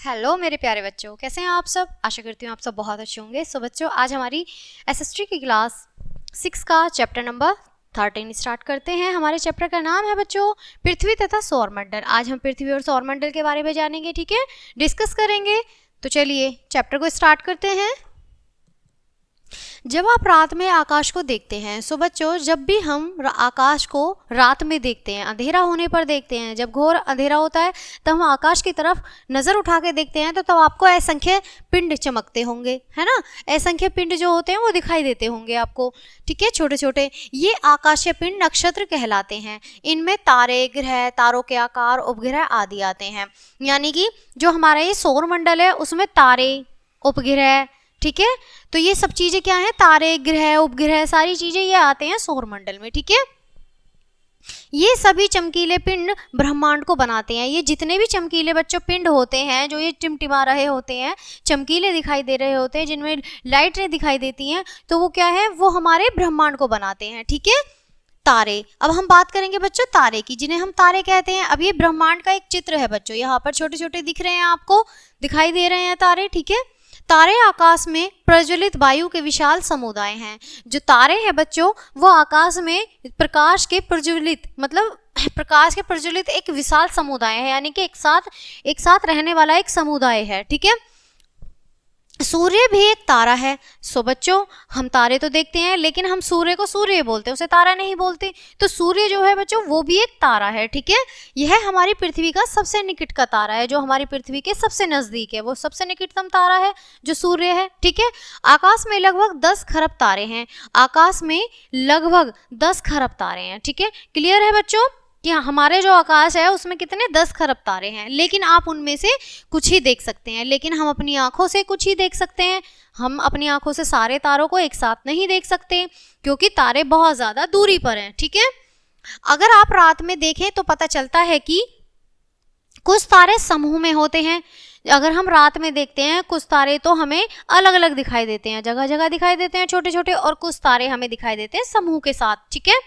Hello मेरे प्यारे बच्चों, कैसे हैं आप सब। आशा करती हूँ आप सब बहुत अच्छे होंगे। सो बच्चों, आज हमारी एसएसटी की क्लास 6 का चैप्टर नंबर 13 स्टार्ट करते हैं। हमारे चैप्टर का नाम है बच्चों पृथ्वी तथा सौरमंडल। आज हम पृथ्वी और सौरमंडल के बारे में जानेंगे, ठीक है, डिस्कस करेंगे। तो चलिए चैप्टर को स्टार्ट करते हैं। जब आप रात में आकाश को देखते हैं, सो बच्चों जब भी हम आकाश को रात में देखते हैं, अंधेरा होने पर देखते हैं, जब घोर अंधेरा होता है तब हम आकाश की तरफ नज़र उठा के देखते हैं, तो तब आपको असंख्य पिंड चमकते होंगे, है ना। असंख्य पिंड जो होते हैं वो दिखाई देते होंगे आपको, ठीक है, छोटे छोटे। ये आकाशीय पिंड नक्षत्र कहलाते हैं। इनमें तारे, ग्रह, तारों के आकार, उपग्रह आदि आते हैं। यानी कि जो हमारा ये सौरमंडल है उसमें तारे, उपग्रह, ठीक है, तो ये सब चीजें क्या हैं, तारे, ग्रह, उपग्रह, सारी चीजें ये आते हैं सौरमंडल में, ठीक है। ये सभी चमकीले पिंड ब्रह्मांड को बनाते हैं। ये जितने भी चमकीले बच्चों पिंड होते हैं, जो ये टिमटिमा रहे होते हैं, चमकीले दिखाई दे रहे होते हैं, जिनमें लाइटें दिखाई देती हैं, तो वो क्या है, वो हमारे ब्रह्मांड को बनाते हैं, ठीक है। तारे, अब हम बात करेंगे बच्चों तारे की, जिन्हें हम तारे कहते हैं। अब ये ब्रह्मांड का एक चित्र है बच्चों, यहाँ पर छोटे छोटे दिख रहे हैं, आपको दिखाई दे रहे हैं तारे, ठीक है। तारे आकाश में प्रज्वलित वायु के विशाल समुदाय हैं। जो तारे हैं बच्चों वो आकाश में प्रकाश के प्रज्वलित, मतलब प्रकाश के प्रज्वलित एक विशाल समुदाय है, यानी कि एक साथ रहने वाला एक समुदाय है, ठीक है। सूर्य भी एक तारा है। सो बच्चों हम तारे तो देखते हैं, लेकिन हम सूर्य को सूर्य बोलते हैं, उसे तारा नहीं बोलते। तो सूर्य जो है बच्चों वो भी एक तारा है, ठीक है। यह हमारी पृथ्वी का सबसे निकट का तारा है, जो हमारी पृथ्वी के सबसे नजदीक है, वो सबसे निकटतम तारा है जो सूर्य है, ठीक है। आकाश में लगभग 10 खरब तारे हैं। आकाश में लगभग 10 खरब तारे हैं, ठीक है। क्लियर है बच्चों कि हमारे जो आकाश है उसमें कितने 10 खरब तारे हैं, लेकिन आप उनमें से कुछ ही देख सकते हैं, लेकिन हम अपनी आंखों से कुछ ही देख सकते हैं। हम अपनी आंखों से सारे तारों को एक साथ नहीं देख सकते, क्योंकि तारे बहुत ज़्यादा दूरी पर हैं, ठीक है। अगर आप रात में देखें तो पता चलता है कि कुछ तारे समूह में होते हैं। अगर हम रात में देखते हैं कुछ तारे तो हमें अलग अलग दिखाई देते हैं, जगह जगह दिखाई देते हैं छोटे छोटे, और कुछ तारे हमें दिखाई देते हैं समूह के साथ, ठीक है।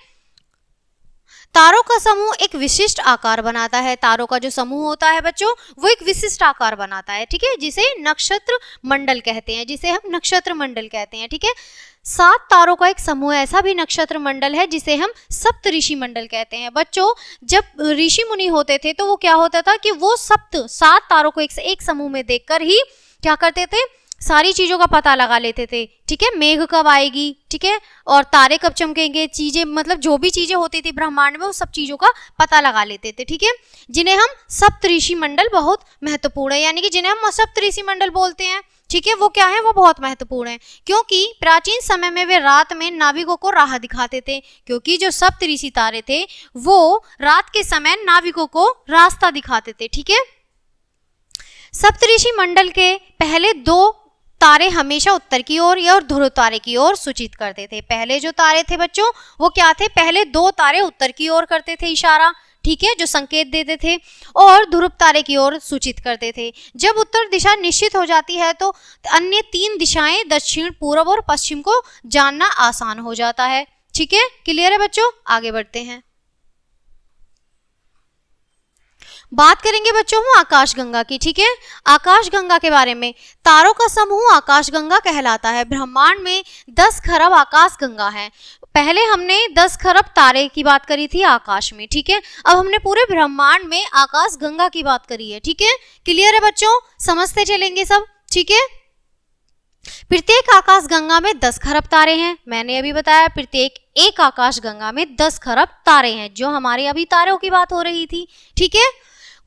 तारों का समूह एक विशिष्ट आकार बनाता है। तारों का जो समूह होता है बच्चों वो एक विशिष्ट आकार बनाता है, ठीक है, जिसे नक्षत्र मंडल कहते हैं, जिसे हम नक्षत्र मंडल कहते हैं, ठीक है। 7 तारों का एक समूह ऐसा भी नक्षत्र मंडल है जिसे हम सप्तऋषि मंडल कहते हैं। बच्चों जब ऋषि मुनि होते थे तो वो क्या होता था कि वो 7 तारों को एक समूह में देखकर ही क्या करते थे, सारी चीज़ों का पता लगा लेते थे, ठीक है। मेघ कब आएगी, ठीक है, और तारे कब चमकेंगे, चीज़ें, मतलब जो भी चीज़ें होती थी ब्रह्मांड में, वो सब चीज़ों का पता लगा लेते थे, ठीक है। जिन्हें हम सप्तऋषि मंडल बहुत महत्वपूर्ण है, यानी कि जिन्हें हम सप्तऋषि मंडल बोलते हैं, ठीक है, वो क्या है, वो बहुत महत्वपूर्ण है, क्योंकि प्राचीन समय में वे रात में नाविकों को राह दिखाते थे। क्योंकि जो सप्तऋषि तारे थे वो रात के समय नाविकों को रास्ता दिखाते थे, ठीक है। सप्तऋषि मंडल के पहले 2 तारे हमेशा उत्तर की ओर या ध्रुव तारे की ओर सूचित करते थे। पहले जो तारे थे बच्चों वो क्या थे, पहले 2 तारे उत्तर की ओर करते थे इशारा, ठीक है, जो संकेत देते थे, और ध्रुव तारे की ओर सूचित करते थे। जब उत्तर दिशा निश्चित हो जाती है तो अन्य 3 दिशाएं दक्षिण, पूर्व और पश्चिम को जानना आसान हो जाता है, ठीक है। क्लियर है बच्चों, आगे बढ़ते हैं। बात करेंगे बच्चों हम आकाशगंगा की, ठीक है। आकाशगंगा के बारे में, तारों का समूह आकाशगंगा कहलाता है। ब्रह्मांड में 10 खरब आकाशगंगा है। पहले हमने 10 खरब तारे की बात करी थी आकाश में, ठीक है। अब हमने पूरे ब्रह्मांड में आकाशगंगा की बात करी है, ठीक है। क्लियर है बच्चों, समझते चलेंगे सब, ठीक है। प्रत्येक आकाशगंगा में 10 खरब तारे हैं। मैंने अभी बताया प्रत्येक एक आकाशगंगा में 10 खरब तारे हैं, जो हमारी अभी तारों की बात हो रही थी, ठीक है।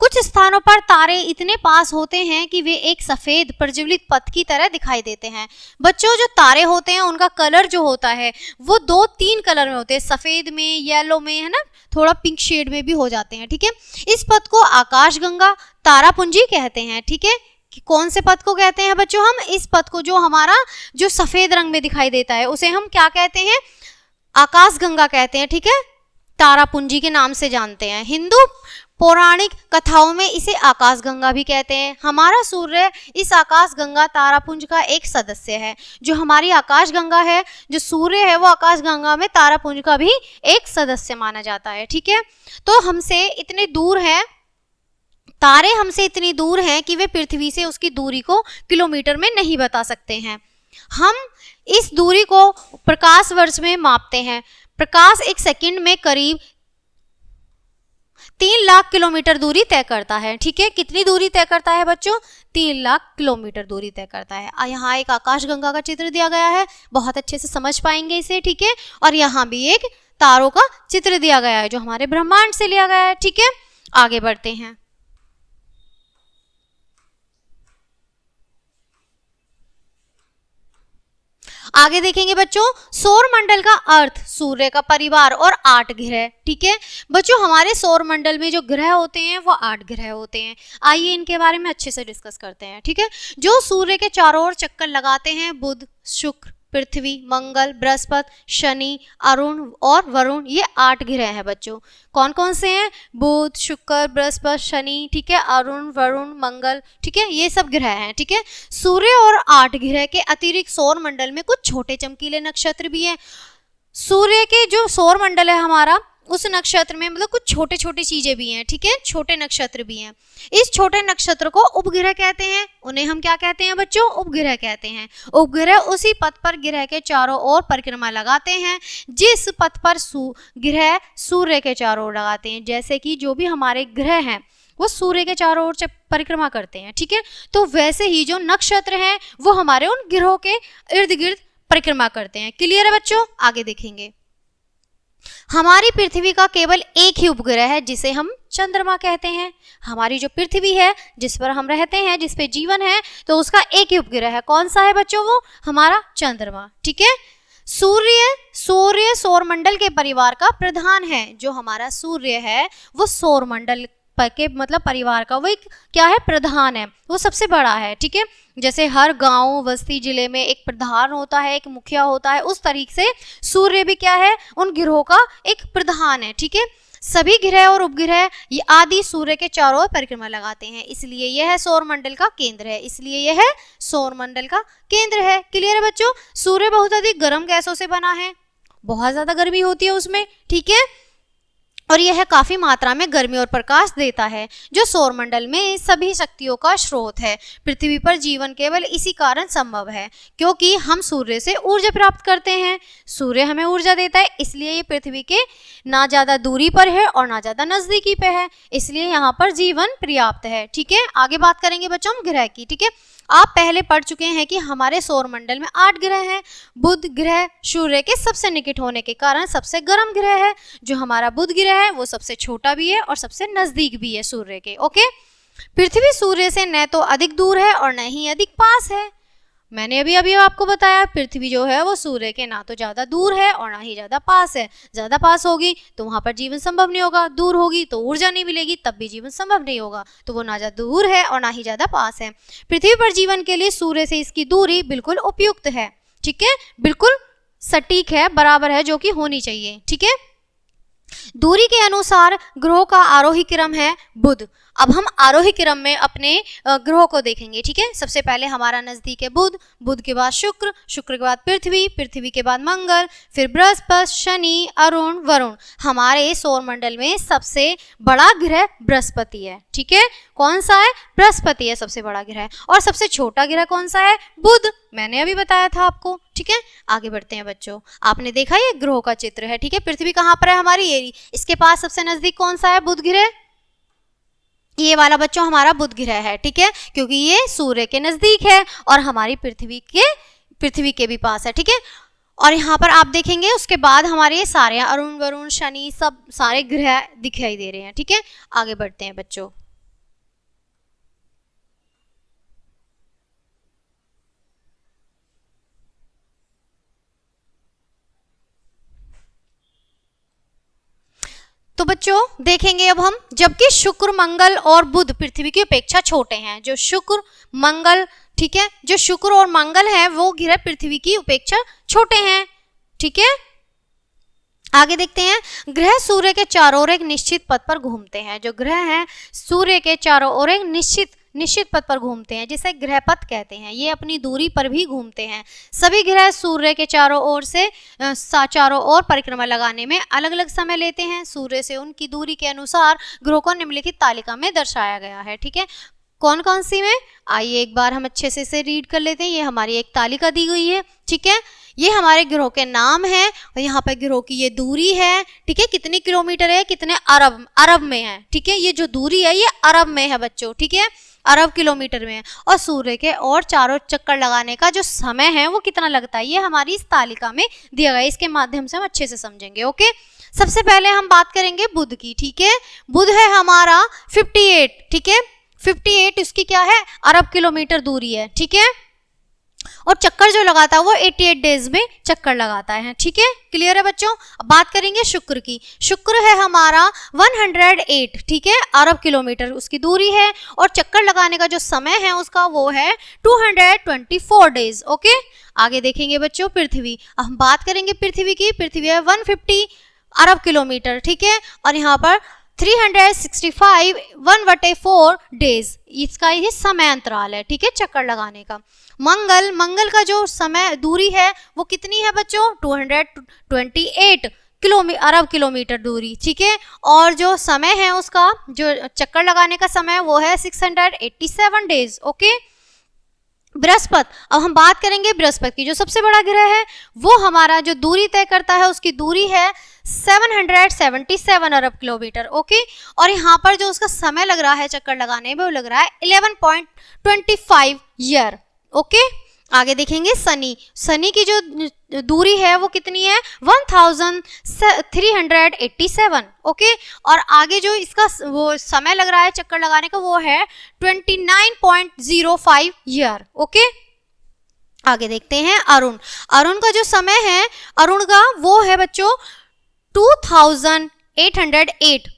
कुछ स्थानों पर तारे इतने पास होते हैं कि वे एक सफेद प्रज्वलित पथ की तरह दिखाई देते हैं। बच्चों जो तारे होते हैं उनका कलर जो होता है वो 2-3 कलर में होते हैं, सफेद में, येलो में, है ना, थोड़ा पिंक शेड में भी हो जाते हैं, ठीक है। इस पथ को आकाशगंगा तारापुंजी कहते हैं, ठीक है। कि कौन से पथ को कहते हैं बच्चों हम, इस पथ को जो हमारा जो सफेद रंग में दिखाई देता है उसे हम क्या कहते हैं, आकाशगंगा कहते हैं, ठीक है, तारापुंजी के नाम से जानते हैं। हिंदू पौराणिक कथाओं में इसे आकाशगंगा भी कहते हैं। हमारा सूर्य इस आकाशगंगा तारापुंज का एक सदस्य है। जो हमारी आकाशगंगा है, जो सूर्य है, वो आकाशगंगा में तारापुंज का भी एक सदस्य माना जाता है, ठीक है। तो हमसे इतने दूर है तारे हमसे इतनी दूर हैं कि वे पृथ्वी से उसकी दूरी को किलोमीटर में नहीं बता सकते हैं। हम इस दूरी को प्रकाश वर्ष में मापते हैं। प्रकाश एक सेकंड में करीब 3 लाख किलोमीटर दूरी तय करता है। ठीक है, कितनी दूरी तय करता है बच्चों? 3 लाख किलोमीटर दूरी तय करता है। यहाँ एक आकाशगंगा का चित्र दिया गया है, बहुत अच्छे से समझ पाएंगे इसे। ठीक है, और यहाँ भी एक तारों का चित्र दिया गया है जो हमारे ब्रह्मांड से लिया गया है। ठीक है, आगे बढ़ते हैं। आगे देखेंगे बच्चों, सौर मंडल का अर्थ सूर्य का परिवार और 8 ग्रह। ठीक है बच्चों, हमारे सौर मंडल में जो ग्रह होते हैं वो 8 ग्रह होते हैं। आइए इनके बारे में अच्छे से डिस्कस करते हैं। ठीक है, जो सूर्य के चारों ओर चक्कर लगाते हैं, बुध, शुक्र, पृथ्वी, मंगल, बृहस्पति, शनि, अरुण और वरुण, ये 8 ग्रह हैं बच्चों। कौन कौन से हैं? बुध, शुक्र, बृहस्पति, शनि, ठीक है, अरुण, वरुण, मंगल, ठीक है, ये सब ग्रह हैं। ठीक है, सूर्य और 8 ग्रह के अतिरिक्त सौर मंडल में कुछ छोटे चमकीले नक्षत्र भी हैं। सूर्य के जो सौर मंडल है हमारा, उस नक्षत्र में मतलब कुछ छोटे छोटे चीजें भी हैं। ठीक है, छोटे नक्षत्र भी हैं। इस छोटे नक्षत्र को उपग्रह कहते हैं। उन्हें हम क्या कहते हैं बच्चों? उपग्रह कहते हैं। उपग्रह उसी पथ पर ग्रह के चारों ओर परिक्रमा लगाते हैं जिस पथ पर ग्रह सूर्य के चारों ओर लगाते हैं। जैसे कि जो भी हमारे ग्रह हैं वो सूर्य के चारों ओर परिक्रमा करते हैं। ठीक है, तो वैसे ही जो नक्षत्र हैं वो हमारे उन ग्रहों के इर्द गिर्द परिक्रमा करते हैं। क्लियर है बच्चों? आगे देखेंगे। हमारी पृथ्वी का केवल एक ही उपग्रह है जिसे हम चंद्रमा कहते हैं। हमारी जो पृथ्वी है जिस पर हम रहते हैं, जिस पे जीवन है, तो उसका एक ही उपग्रह है। कौन सा है बच्चों? वो हमारा चंद्रमा। ठीक है, सूर्य सौर मंडल के परिवार का प्रधान है। जो हमारा सूर्य है वो सौर मंडल के मतलब परिवार का वो एक क्या है? प्रधान है, वो सबसे बड़ा है। ठीक है, जैसे हर गांव, बस्ती, जिले में एक प्रधान होता है, एक मुखिया होता है, उस तरीके से सूर्य भी क्या है? उन ग्रहों का एक प्रधान है। ठीक है, सभी ग्रह और उपग्रह ये आदि सूर्य के चारों ओर परिक्रमा लगाते हैं, इसलिए यह सौर मंडल का केंद्र है। इसलिए यह सौर मंडल का केंद्र है। क्लियर है बच्चों? सूर्य बहुत अधिक गर्म गैसों से बना है, बहुत ज्यादा गर्मी होती है उसमें। ठीक है, और यह काफी मात्रा में गर्मी और प्रकाश देता है जो सौरमंडल में सभी शक्तियों का स्रोत है। पृथ्वी पर जीवन केवल इसी कारण संभव है क्योंकि हम सूर्य से ऊर्जा प्राप्त करते हैं। सूर्य हमें ऊर्जा देता है, इसलिए ये पृथ्वी के ना ज्यादा दूरी पर है और ना ज्यादा नजदीकी पे है, इसलिए यहाँ पर जीवन पर्याप्त है। ठीक है, आगे बात करेंगे बच्चों हम ग्रह की। ठीक है, आप पहले पढ़ चुके हैं कि हमारे सौरमंडल में 8 ग्रह हैं। बुध ग्रह सूर्य के सबसे निकट होने के कारण सबसे गर्म ग्रह है। जो हमारा बुध ग्रह है वो सबसे छोटा भी है और सबसे नजदीक भी है सूर्य के। ओके, पृथ्वी सूर्य से न तो अधिक दूर है और न ही अधिक पास है। मैंने अभी आपको बताया पृथ्वी जो है वो सूर्य के ना तो ज्यादा दूर है और ना ही ज्यादा पास है। ज्यादा पास होगी तो वहां पर जीवन संभव नहीं होगा, दूर होगी तो ऊर्जा नहीं मिलेगी, तब भी जीवन संभव नहीं होगा। तो वो ना ज्यादा दूर है और ना ही ज्यादा पास है। पृथ्वी पर जीवन के लिए सूर्य से इसकी दूरी बिल्कुल उपयुक्त है। ठीक है, बिल्कुल सटीक है, बराबर है, जो कि होनी चाहिए। ठीक है, दूरी के अनुसार ग्रहों का आरोही क्रम है बुध। अब हम आरोही क्रम में अपने ग्रहों को देखेंगे। ठीक है, सबसे पहले हमारा नजदीक है बुध, बुध के बाद शुक्र, शुक्र के बाद पृथ्वी, पृथ्वी के बाद मंगल, फिर बृहस्पति, शनि, अरुण, वरुण। हमारे सौरमंडल में सबसे बड़ा ग्रह बृहस्पति है। ठीक है, कौन सा है? बृहस्पति है सबसे बड़ा ग्रह। और सबसे छोटा ग्रह कौन सा है? बुध। मैंने अभी बताया था आपको। ठीक है, आगे बढ़ते हैं बच्चों। आपने देखा ये ग्रहों का चित्र है। ठीक है, पृथ्वी कहाँ पर है हमारी? ये इसके पास सबसे नजदीक कौन सा है? बुध ग्रह। ये वाला बच्चों हमारा बुध ग्रह है। ठीक है, क्योंकि ये सूर्य के नजदीक है और हमारी पृथ्वी के भी पास है। ठीक है, और यहाँ पर आप देखेंगे उसके बाद हमारे ये सारे अरुण, वरुण, शनि, सब सारे ग्रह दिखाई दे रहे हैं। ठीक है, आगे बढ़ते हैं बच्चों। तो बच्चों देखेंगे अब हम, जबकि शुक्र, मंगल और बुध पृथ्वी की अपेक्षा छोटे हैं। जो शुक्र, मंगल, ठीक है, जो शुक्र और मंगल है वो ग्रह पृथ्वी की अपेक्षा छोटे हैं। ठीक है, आगे देखते हैं। ग्रह सूर्य के चारों ओर एक निश्चित पथ पर घूमते हैं। जो ग्रह हैं सूर्य के चारों ओर एक निश्चित निश्चित पथ पर घूमते हैं जिसे ग्रह पथ कहते हैं। ये अपनी दूरी पर भी घूमते हैं। सभी ग्रह सूर्य के चारों ओर परिक्रमा लगाने में अलग अलग समय लेते हैं। सूर्य से उनकी दूरी के अनुसार ग्रहों को निम्नलिखित तालिका में दर्शाया गया है। ठीक है, कौन कौन सी में, आइए एक बार हम अच्छे से इसे रीड कर लेते हैं। ये हमारी एक तालिका दी हुई है। ठीक है, ये हमारे ग्रहों के नाम है और यहाँ पर ग्रहों की ये दूरी है। ठीक है, कितने किलोमीटर है, कितने अरब में है। ठीक है, ये जो दूरी है ये अरब में है बच्चों। ठीक है, अरब किलोमीटर में है। और सूर्य के और चारों चक्कर लगाने का जो समय है वो कितना लगता है, ये हमारी इस तालिका में दिया गया है। इसके माध्यम से हम अच्छे से समझेंगे। ओके, सबसे पहले हम बात करेंगे बुध की। ठीक है, बुध है हमारा 58। ठीक है, 58 इसकी क्या है, अरब किलोमीटर दूरी है। ठीक है, और चक्कर जो लगाता है वो 88 डेज में चक्कर लगाता है। ठीक है, क्लियर है बच्चों। अब बात करेंगे शुक्र की। शुक्र है हमारा 108। ठीक है, अरब किलोमीटर उसकी दूरी है और चक्कर लगाने का जो समय है उसका वो है 224 डेज। ओके, आगे देखेंगे बच्चों पृथ्वी। अब हम बात करेंगे पृथ्वी की। पृथ्वी है 150 अरब किलोमीटर। ठीक है, और यहाँ पर 365 1/4 डेज इसका ये समय अंतराल है। ठीक है, चक्कर लगाने का। मंगल का जो समय दूरी है वो कितनी है बच्चों, 228 अरब किलोमीटर दूरी। ठीक है, और जो समय है उसका, जो चक्कर लगाने का समय वो है 687 डेज। ओके, बृहस्पति। अब हम बात करेंगे बृहस्पति की। जो सबसे बड़ा ग्रह है वो हमारा जो दूरी तय करता है उसकी दूरी है 777 अरब किलोमीटर। ओके, और यहाँ पर जो उसका समय लग रहा है चक्कर लगाने में वो लग रहा है 11.25 ईयर। ओके, आगे देखेंगे शनि की जो दूरी है वो कितनी है 1387। ओके, और आगे जो इसका वो समय लग रहा है चक्कर लगाने का वो है 29.05 ईयर। ओके, आगे देखते हैं अरुण का जो समय है अरुण का वो है बच्चों 2808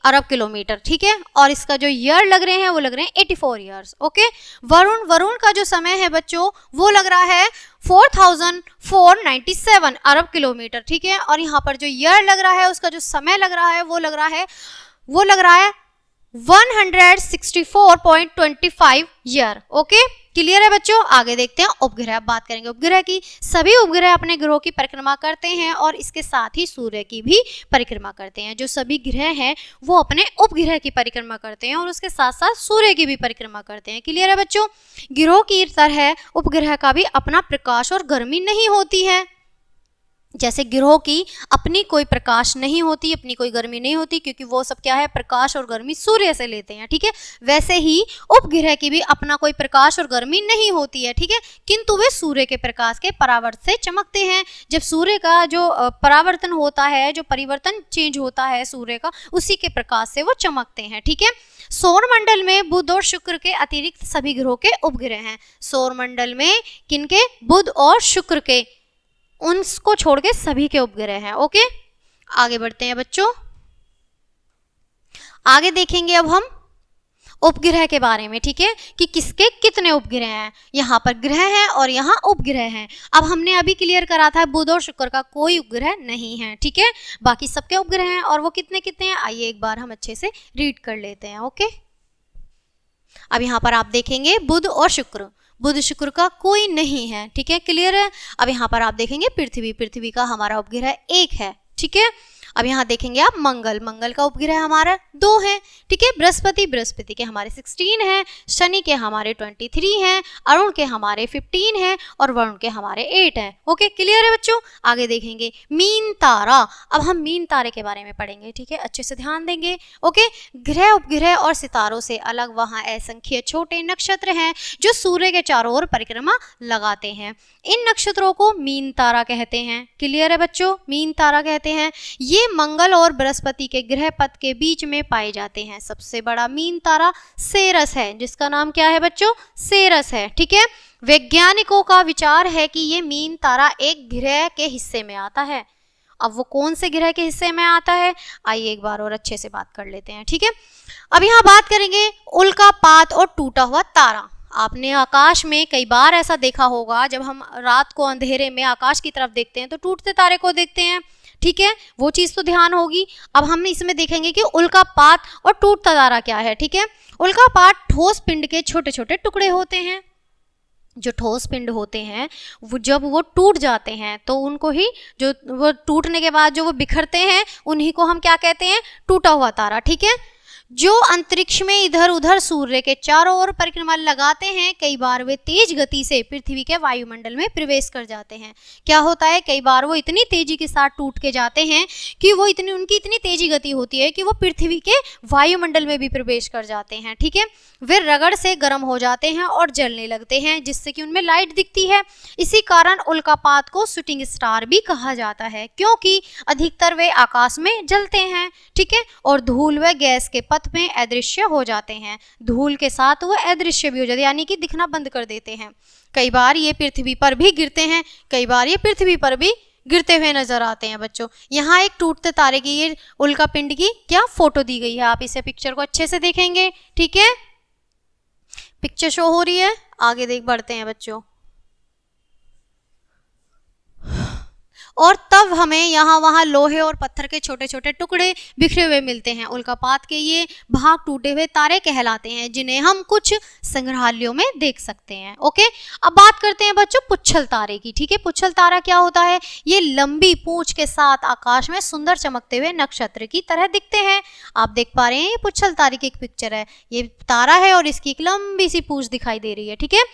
अरब किलोमीटर। ठीक है, और इसका जो ईयर लग रहे हैं वो लग रहे हैं 84 ईयर्स। ओके, वरुण का जो समय है बच्चों वो लग रहा है 4497 अरब किलोमीटर। ठीक है, और यहाँ पर जो ईयर लग रहा है उसका जो समय लग रहा है वो लग रहा है 164.25 ईयर। ओके, क्लियर है बच्चों। आगे देखते हैं उपग्रह। बात करेंगे उपग्रह की। सभी उपग्रह अपने ग्रहों की परिक्रमा करते हैं और इसके साथ ही सूर्य की भी परिक्रमा करते हैं। जो सभी ग्रह हैं वो अपने उपग्रह की परिक्रमा करते हैं और उसके साथ साथ सूर्य की भी परिक्रमा करते हैं। क्लियर है बच्चों। ग्रहों की तरह उपग्रह का भी अपना प्रकाश और गर्मी नहीं होती है। जैसे ग्रहों की अपनी कोई प्रकाश नहीं होती, अपनी कोई गर्मी नहीं होती, क्योंकि वो सब क्या है, प्रकाश और गर्मी सूर्य से लेते हैं। ठीक है, वैसे ही उपग्रह की भी अपना कोई प्रकाश और गर्मी नहीं होती है। ठीक है, किंतु वे सूर्य के प्रकाश के परावर्तन से चमकते हैं। जब सूर्य का जो परावर्तन होता है, जो परिवर्तन चेंज होता है सूर्य का, उसी के प्रकाश से वो चमकते हैं। ठीक है, सौरमंडल में बुध और शुक्र के अतिरिक्त सभी ग्रहों के उपग्रह हैं। सौरमंडल में किनके, बुध और शुक्र के, उनको छोड़ के सभी के उपग्रह हैं। ओके, आगे बढ़ते हैं बच्चों। आगे देखेंगे अब हम उपग्रह के बारे में। ठीक है, कि किसके कितने उपग्रह हैं। यहाँ पर ग्रह हैं और यहाँ उपग्रह हैं। अब हमने अभी क्लियर करा था बुध और शुक्र का कोई उपग्रह नहीं है। ठीक है, बाकी सबके उपग्रह हैं और वो कितने कितने हैं, आइए एक बार हम अच्छे से रीड कर लेते हैं। ओके, अब यहाँ पर आप देखेंगे बुध और शुक्र, बुध शुक्र का कोई नहीं है। ठीक है, क्लियर है। अब यहाँ पर आप देखेंगे पृथ्वी का हमारा उपग्रह 1 है। ठीक है, अब यहाँ देखेंगे आप मंगल का उपग्रह हमारा 2 है। ठीक है, बृहस्पति के हमारे 16 हैं, शनि के हमारे 23 हैं, अरुण के हमारे 15 हैं और वरुण के हमारे 8 हैं। ओके, क्लियर है बच्चों। आगे देखेंगे मीन तारा। अब हम मीन तारे के बारे में पढ़ेंगे। ठीक है, अच्छे से ध्यान देंगे। ओके, ग्रह उपग्रह और सितारों से अलग वहाँ असंख्य छोटे नक्षत्र हैं जो सूर्य के चारों ओर परिक्रमा लगाते हैं। इन नक्षत्रों को मीन तारा कहते हैं। क्लियर है बच्चों, मीन तारा कहते हैं। ये मंगल और बृहस्पति के ग्रह पथ के बीच में पाए जाते हैं। सबसे बड़ा मीन तारा सेरस है, जिसका नाम क्या है बच्चों, सेरस है। ठीक है, वैज्ञानिकों का विचार है कि ये मीन तारा एक ग्रह के हिस्से में आता है। अब वो कौन से ग्रह के हिस्से में आता है, आइए एक बार और अच्छे से बात कर लेते हैं। ठीक है, अब यहाँ बात करेंगे उल्कापात और टूटा हुआ तारा। आपने आकाश में कई बार ऐसा देखा होगा, जब हम रात को अंधेरे में आकाश की तरफ देखते हैं तो टूटते तारे को देखते हैं। ठीक है, वो चीज तो ध्यान होगी। अब हम इसमें देखेंगे कि उल्कापात और टूटता तारा क्या है। ठीक है, उल्कापात ठोस पिंड के छोटे छोटे टुकड़े होते हैं। जो ठोस पिंड होते हैं वो जब वो टूट जाते हैं तो उनको ही, जो वो टूटने के बाद जो वो बिखरते हैं, उन्हीं को हम क्या कहते हैं, टूटा हुआ तारा। ठीक है, जो अंतरिक्ष में इधर उधर सूर्य के चारों ओर परिक्रमा लगाते हैं, कई बार वे तेज गति से पृथ्वी के वायुमंडल में प्रवेश कर जाते हैं। क्या होता है, कई बार वो इतनी तेजी के साथ टूट के जाते हैं कि वो उनकी इतनी तेजी गति होती है कि वो पृथ्वी के वायुमंडल में भी प्रवेश कर जाते हैं। ठीक है, वे रगड़ से गर्म हो जाते हैं और जलने लगते हैं, जिससे कि उनमें लाइट दिखती है। इसी कारण उल्कापात को शूटिंग स्टार भी कहा जाता है, क्योंकि अधिकतर वे आकाश में जलते हैं। ठीक है, और धूल व गैस के पथ में अदृश्य हो जाते हैं। धूल के साथ वो अदृश्य भी हो जाते हैं, यानी कि दिखना बंद कर देते हैं। कई बार ये पृथ्वी पर भी गिरते हैं, कई बार ये पृथ्वी पर भी गिरते हुए नजर आते हैं बच्चों। यहाँ एक टूटते तारे की, ये उल्का पिंड की क्या फोटो दी गई है, आप इसे पिक्चर को अच्छे से देखेंगे। ठीक है, पिक्चर शो हो रही है, आगे बढ़ते हैं बच्चों। और तब हमें यहाँ वहाँ लोहे और पत्थर के छोटे छोटे टुकड़े बिखरे हुए मिलते हैं। उल्कापात के ये भाग टूटे हुए तारे कहलाते हैं, जिन्हें हम कुछ संग्रहालयों में देख सकते हैं। ओके, अब बात करते हैं बच्चों पुच्छल तारे की। ठीक है, पुच्छल तारा क्या होता है, ये लंबी पूंछ के साथ आकाश में सुंदर चमकते हुए नक्षत्र की तरह दिखते हैं। आप देख पा रहे हैं, ये पुच्छल तारे की एक पिक्चर है, ये तारा है और इसकी एक लंबी सी पूंछ दिखाई दे रही है। ठीक है,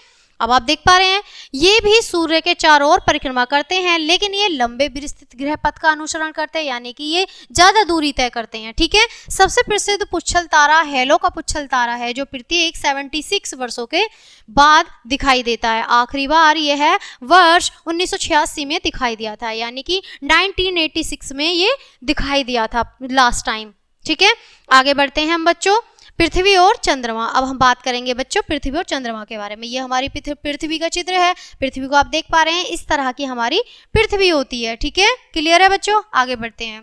अब आप देख पा रहे हैं, ये भी सूर्य के चारों ओर परिक्रमा करते हैं, लेकिन ये लंबे विस्तृत गृह पथ का अनुसरण करते हैं, यानी कि ये ज्यादा दूरी तय करते हैं। ठीक है, सबसे प्रसिद्ध पुच्छल तारा हेलो का पुच्छल तारा है, जो प्रत्येक 76 वर्षों के बाद दिखाई देता है। आखिरी बार यह वर्ष 1986 में दिखाई दिया था, यानी कि 1986 में ये दिखाई दिया था लास्ट टाइम। ठीक है, आगे बढ़ते हैं हम बच्चों। पृथ्वी और चंद्रमा, अब हम बात करेंगे बच्चों पृथ्वी और चंद्रमा के बारे में। ये हमारी पृथ्वी का चित्र है। पृथ्वी को आप देख पा रहे हैं, इस तरह की हमारी पृथ्वी होती है। ठीक है, क्लियर है बच्चों, आगे बढ़ते हैं।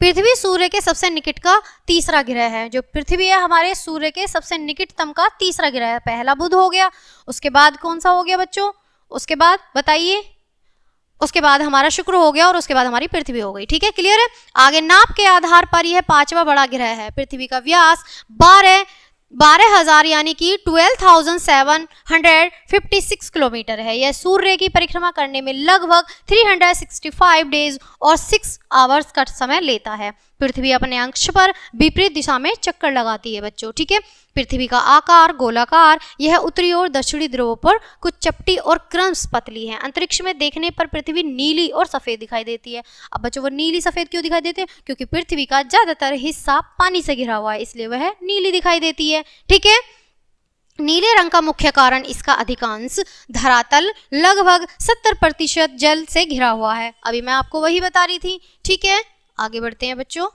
पृथ्वी सूर्य के सबसे निकट का तीसरा ग्रह है। जो पृथ्वी है हमारे सूर्य के सबसे निकटतम का तीसरा ग्रह है। पहला बुध हो गया, उसके बाद कौन सा हो गया बच्चों, उसके बाद बताइए, उसके बाद हमारा शुक्र हो गया और उसके बाद हमारी पृथ्वी हो गई। ठीक है, क्लियर है। आगे नाप के आधार पर यह पांचवा बड़ा ग्रह है। पृथ्वी का व्यास 12,000 यानी कि 12,756 किलोमीटर है। यह सूर्य की परिक्रमा करने में लगभग 365 डेज और 6 आवर्स का समय लेता है। पृथ्वी अपने अक्ष पर विपरीत दिशा में चक्कर लगाती है बच्चों। ठीक है, पृथ्वी का आकार गोलाकार, यह उत्तरी और दक्षिणी ध्रुवों पर कुछ चपटी और क्रमश पतली है। अंतरिक्ष में देखने पर पृथ्वी नीली और सफेद दिखाई देती है। अब बच्चों वो नीली सफेद क्यों दिखाई देते हैं, क्योंकि पृथ्वी का ज्यादातर हिस्सा पानी से घिरा हुआ है, इसलिए वह नीली दिखाई देती है। ठीक है, नीले रंग का मुख्य कारण इसका अधिकांश धरातल लगभग 70% जल से घिरा हुआ है। अभी मैं आपको वही बता रही थी। ठीक है, आगे बढ़ते हैं बच्चों।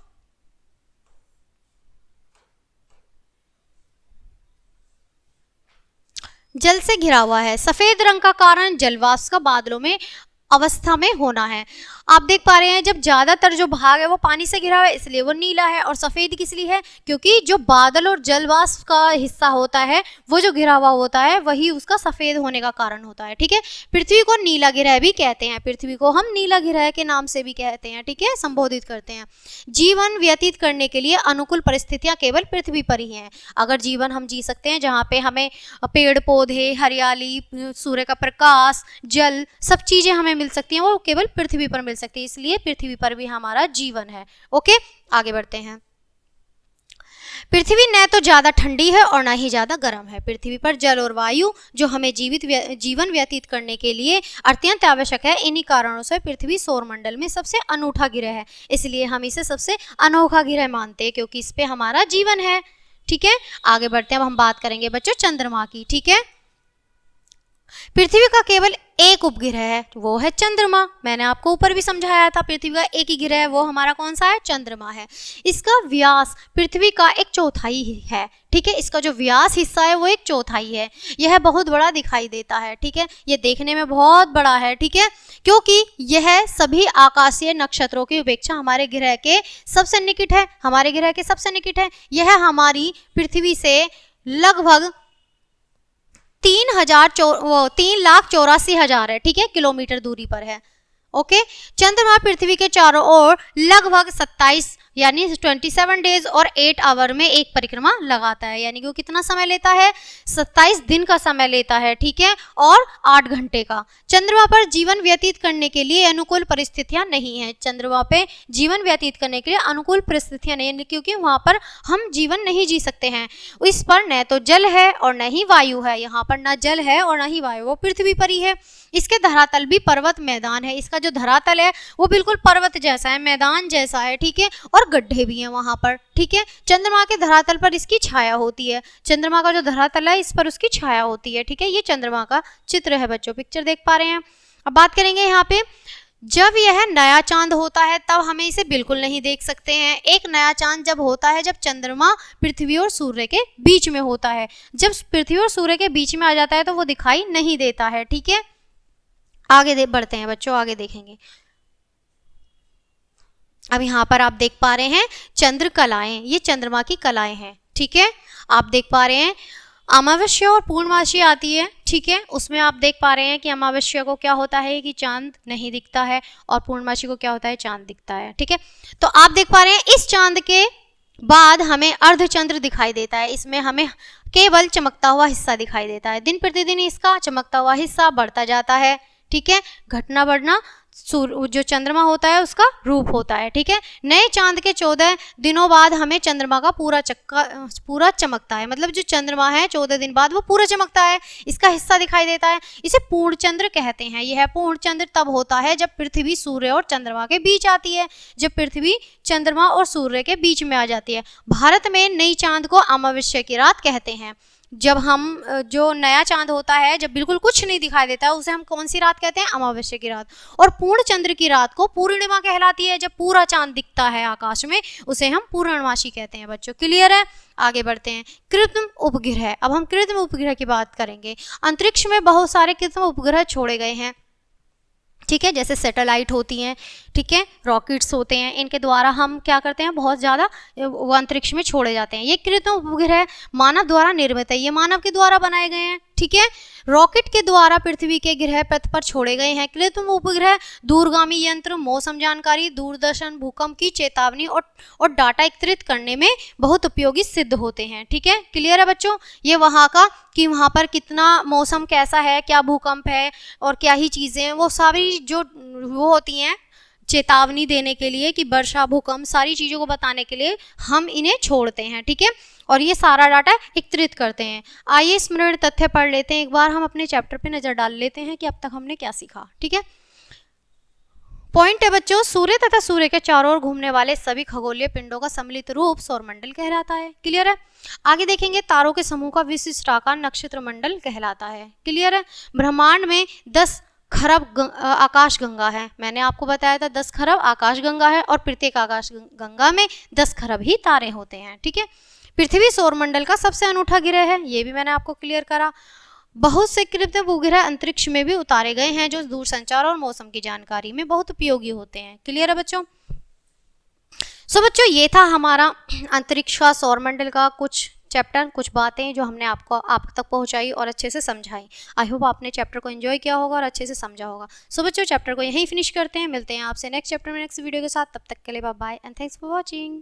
जल से घिरा हुआ है। सफेद रंग का कारण जलवाष्प का बादलों में अवस्था में होना है। आप देख पा रहे हैं, जब ज्यादातर जो भाग है वो पानी से घिरा हुआ है, इसलिए वो नीला है। और सफेद किस लिए है, क्योंकि जो बादल और जलवाष्प का हिस्सा होता है वो जो घिरा हुआ होता है वही उसका सफेद होने का कारण होता है। ठीक है, पृथ्वी को नीला ग्रह भी कहते हैं। पृथ्वी को हम नीला ग्रह के नाम से भी कहते हैं। ठीक है, संबोधित करते हैं। जीवन व्यतीत करने के लिए अनुकूल परिस्थितियां केवल पृथ्वी पर ही हैं। अगर जीवन हम जी सकते हैं जहाँ पे हमें पेड़ पौधे, हरियाली, सूर्य का प्रकाश, जल, सब चीजें हमें मिल सकती हैं, वो केवल पृथ्वी पर मिल सकती है, इसलिए पृथ्वी पर भी हमारा जीवन है। ओके, आगे बढ़ते हैं। पृथ्वी न तो ज्यादा ठंडी है और न ही ज्यादा गर्म है। पृथ्वी पर जल और वायु जो हमें जीवन व्यतीत करने के लिए अत्यंत आवश्यक है, इन्हीं कारणों से पृथ्वी सौरमंडल में सबसे अनूठा ग्रह है। इसलिए हम इसे सबसे अनोखा ग्रह मानते हैं, क्योंकि इस पे हमारा जीवन है। ठीक है, आगे बढ़ते हैं। अब हम बात करेंगे बच्चों चंद्रमा की। ठीक है, पृथ्वी का केवल एक उपग्रह है, वो है चंद्रमा। मैंने आपको ऊपर भी समझाया था, पृथ्वी का एक ही ग्रह है, वो हमारा कौन सा है, चंद्रमा है। इसका व्यास पृथ्वी का 1/4 है। ठीक है, इसका जो व्यास हिस्सा है वो 1/4 है। यह बहुत बड़ा दिखाई देता है। ठीक है, ये देखने में बहुत बड़ा है। ठीक है, क्योंकि यह सभी आकाशीय नक्षत्रों की अपेक्षा हमारे ग्रह के सबसे निकट है। हमारे ग्रह के सबसे निकट है। यह हमारी पृथ्वी से लगभग 3,84,000 है। ठीक है, किलोमीटर दूरी पर है। ओके। चंद्रमा पृथ्वी के चारों ओर लगभग 27 यानी 27 डेज और 8 आवर में एक परिक्रमा लगाता है, यानी कि वो कितना समय लेता है, 27 दिन का समय लेता है, ठीक है, और 8 घंटे का। चंद्रमा पर जीवन व्यतीत करने के लिए अनुकूल परिस्थितियां नहीं है। चंद्रमा पे जीवन व्यतीत करने के लिए अनुकूल परिस्थितियां नहीं है, क्योंकि वहां पर हम जीवन नहीं जी सकते हैं। इस पर न तो जल है और न ही वायु है, यहाँ पर न जल है और न ही वायु, वो पृथ्वी पर ही है। इसके धरातल भी पर्वत मैदान है, इसका जो धरातल है वो बिल्कुल पर्वत जैसा है, मैदान जैसा है, ठीक है, और गड्ढे भी हैं वहां पर, ठीक है। चंद्रमा के धरातल पर इसकी छाया होती है, चंद्रमा का जो धरातल है इस पर उसकी छाया होती है, ठीक है। ये चंद्रमा का चित्र है बच्चों, पिक्चर देख पा रहे हैं। अब बात करेंगे यहाँ पे, जब यह नया चांद होता है तब हमें इसे बिल्कुल नहीं देख सकते हैं। एक नया चांद जब होता है जब चंद्रमा पृथ्वी और सूर्य के बीच में होता है, जब पृथ्वी और सूर्य के बीच में आ जाता है तो वो दिखाई नहीं देता है, ठीक है। आगे बढ़ते हैं बच्चों, आगे देखेंगे। अब यहाँ पर आप देख पा रहे हैं चंद्र कलाएं, ये चंद्रमा की कलाएं हैं, ठीक है। आप देख पा रहे हैं अमावस्या और पूर्णमासी आती है, ठीक है, उसमें आप देख पा रहे हैं कि अमावस्या को क्या होता है कि चांद नहीं दिखता है और पूर्णमासी को क्या होता है, चांद दिखता है, ठीक है। तो आप देख पा रहे हैं इस चांद के बाद हमें अर्धचंद्र दिखाई देता है, इसमें हमें केवल चमकता हुआ हिस्सा दिखाई देता है। दिन प्रतिदिन इसका चमकता हुआ हिस्सा बढ़ता जाता है, ठीक है, घटना बढ़ना जो चंद्रमा होता है उसका रूप होता है, ठीक है। नए चांद के 14 दिनों बाद हमें चंद्रमा का पूरा चमकता है, मतलब जो चंद्रमा है 14 दिन बाद वो पूरा चमकता है, इसका हिस्सा दिखाई देता है, इसे पूर्ण चंद्र कहते हैं। यह पूर्ण चंद्र तब होता है जब पृथ्वी सूर्य और चंद्रमा के बीच आती है, जब पृथ्वी चंद्रमा और सूर्य के बीच में आ जाती है। भारत में नई चांद को अमावस्या की रात कहते हैं। जब हम जो नया चांद होता है जब बिल्कुल कुछ नहीं दिखाई देता है उसे हम कौन सी रात कहते हैं, अमावस्या की रात। और पूर्ण चंद्र की रात को पूर्णिमा कहलाती है, जब पूरा चांद दिखता है आकाश में उसे हम पूर्णमासी कहते हैं बच्चों, क्लियर है। आगे बढ़ते हैं, कृत्रिम उपग्रह। अब हम कृत्रिम उपग्रह की बात करेंगे। अंतरिक्ष में बहुत सारे कृत्रिम उपग्रह छोड़े गए हैं, ठीक है, जैसे सैटेलाइट होती हैं, ठीक है, रॉकेट्स होते हैं, इनके द्वारा हम क्या करते हैं, बहुत ज़्यादा वो अंतरिक्ष में छोड़े जाते हैं। ये कृत्रिम उपग्रह मानव द्वारा निर्मित है, ये मानव के द्वारा बनाए गए हैं, ठीक है। रॉकेट के द्वारा पृथ्वी के ग्रह पथ पर छोड़े गए हैं। कृत्रिम उपग्रह दूरगामी यंत्र, मौसम जानकारी, दूरदर्शन, भूकंप की चेतावनी और डाटा एकत्रित करने में बहुत उपयोगी सिद्ध होते हैं, ठीक है, क्लियर है बच्चों। ये वहाँ का कि वहाँ पर कितना मौसम कैसा है, क्या भूकंप है और क्या ही चीज़ें हैं, वो सारी जो वो होती हैं चेतावनी देने के लिए कि वर्षा, भूकंप, सारी चीज़ों को बताने के लिए हम इन्हें छोड़ते हैं, ठीक है, और ये सारा डाटा एकत्रित करते हैं। आइए स्मरण तथ्य पढ़ लेते हैं, एक बार हम अपने चैप्टर पे नज़र डाल लेते हैं कि अब तक हमने क्या सीखा, ठीक है। पॉइंट है बच्चों, सूर्य तथा सूर्य के चारों ओर घूमने वाले सभी खगोलीय पिंडों का सम्मिलित रूप सौरमंडल कहलाता है, क्लियर है। आगे देखेंगे, तारों के समूह का विशिष्ट आकार नक्षत्र मंडल कहलाता है, क्लियर है। ब्रह्मांड में 10 खरब आकाश गंगा है, मैंने आपको बताया था 10 खरब आकाश गंगा है और प्रत्येक आकाश गंगा में 10 खरब ही तारे होते हैं, ठीक है। पृथ्वी सौरमंडल का सबसे अनूठा ग्रह है, ये भी मैंने आपको क्लियर करा। बहुत से कृत्रिम उपग्रह अंतरिक्ष में भी उतारे गए हैं जो दूरसंचार और मौसम की जानकारी में बहुत उपयोगी होते हैं, क्लियर है बच्चों। सो बच्चों ये था हमारा अंतरिक्ष का, सौरमंडल का कुछ चैप्टर, कुछ बातें जो हमने आपको आप तक पहुंचाई और अच्छे से समझाई। आई होप आपने चैप्टर को एंजॉय किया होगा और अच्छे से समझा होगा। सो बच्चों चैप्टर को यहीं फिनिश करते हैं, मिलते हैं आपसे नेक्स्ट चैप्टर में नेक्स्ट वीडियो के साथ, तब तक के लिए bye bye and thanks for watching.